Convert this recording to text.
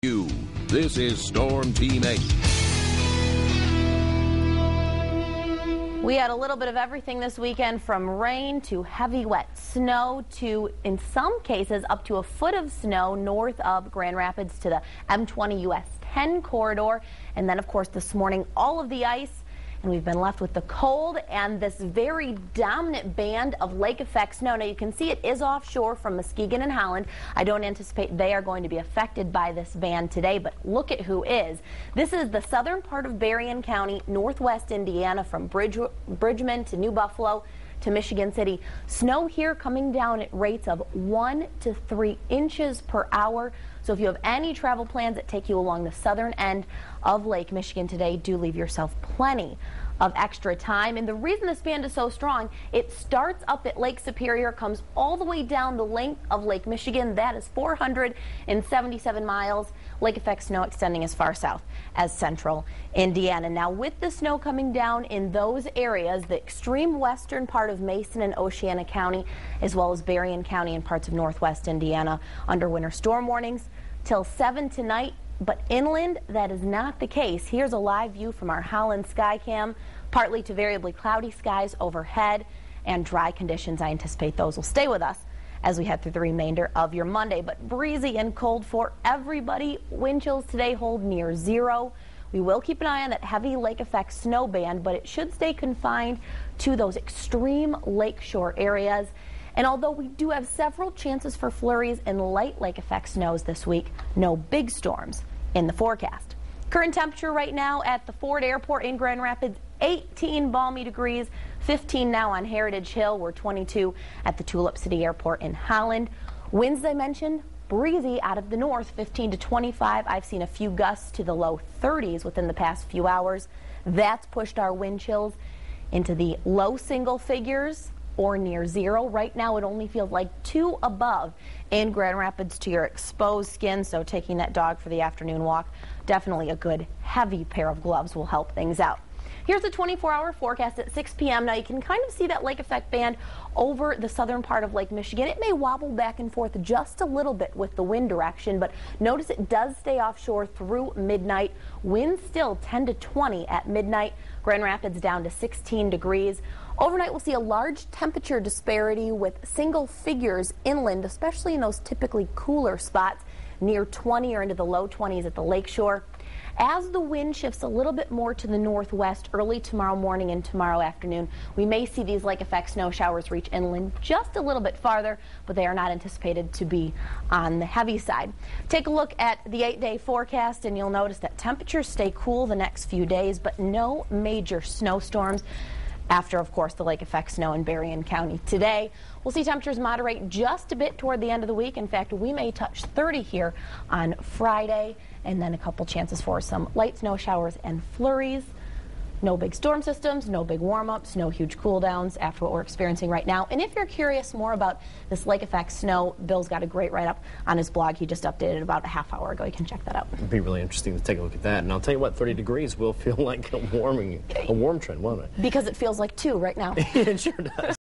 This is Storm Team 8. We had a little bit of everything this weekend, from rain to heavy wet snow to, in some cases, up to a foot of snow north of Grand Rapids to the M20 US 10 corridor. And then, of course, this morning, all of the ice. And we've been left with the cold and this very dominant band of lake effect snow. Now you can see it is offshore from Muskegon and Holland. I don't anticipate they are going to be affected by this band today, but look at who is. This is the southern part of Berrien County, northwest Indiana, from Bridgman to New Buffalo to Michigan City. Snow here coming down at rates of 1 to 3 inches per hour. So if you have any travel plans that take you along the southern end of Lake Michigan today, do leave yourself plenty of extra time. And the reason this band is so strong, it starts up at Lake Superior, comes all the way down the length of Lake Michigan. That is 477 miles. Lake effect snow extending as far south as central Indiana. Now with the snow coming down in those areas, the extreme western part of Mason and Oceana County, as well as Berrien County and parts of northwest Indiana, under winter storm warnings till 7 tonight. But inland, that is not the case. Here's a live view from our Holland Skycam. Partly to variably cloudy skies overhead and dry conditions. I anticipate those will stay with us as we head through the remainder of your Monday. But breezy and cold for everybody. Wind chills today hold near 0. We will keep an eye on that heavy lake effect snow band, but it should stay confined to those extreme lakeshore areas. And although we do have several chances for flurries and light lake effect snows this week, no big storms in the forecast. Current temperature right now at the Ford Airport in Grand Rapids, 18 balmy degrees, 15 now on Heritage Hill. We're 22 at the Tulip City Airport in Holland. Winds, I mentioned, breezy out of the north, 15 to 25. I've seen a few gusts to the low 30s within the past few hours. That's pushed our wind chills into the low single figures or near 0. Right now it only feels like 2 above in Grand Rapids to your exposed skin, so taking that dog for the afternoon walk, definitely a good heavy pair of gloves will help things out. Here's the 24-hour forecast at 6 p.m. Now you can kind of see that lake effect band over the southern part of Lake Michigan. It may wobble back and forth just a little bit with the wind direction, but notice it does stay offshore through midnight. Winds still 10 to 20 at midnight. Grand Rapids down to 16 degrees. Overnight we'll see a large temperature disparity with single figures inland, especially in those typically cooler spots near 20 or into the low 20s at the lakeshore. As the wind shifts a little bit more to the northwest early tomorrow morning and tomorrow afternoon, we may see these lake effect snow showers reach inland just a little bit farther, but they are not anticipated to be on the heavy side. Take a look at the 8-day forecast and you'll notice that temperatures stay cool the next few days, but no major snowstorms after, of course, the lake effect snow in Berrien County today. We'll see temperatures moderate just a bit toward the end of the week. In fact, we may touch 30 here on Friday, and then a couple chances for some light snow showers and flurries. No big storm systems, no big warm-ups, no huge cool-downs after what we're experiencing right now. And if you're curious more about this lake effect snow, Bill's got a great write-up on his blog. He just updated about a half hour ago. You can check that out. It'd be really interesting to take a look at that. And I'll tell you what, 30 degrees will feel like a warm trend, won't it? Because it feels like 2 right now. It sure does.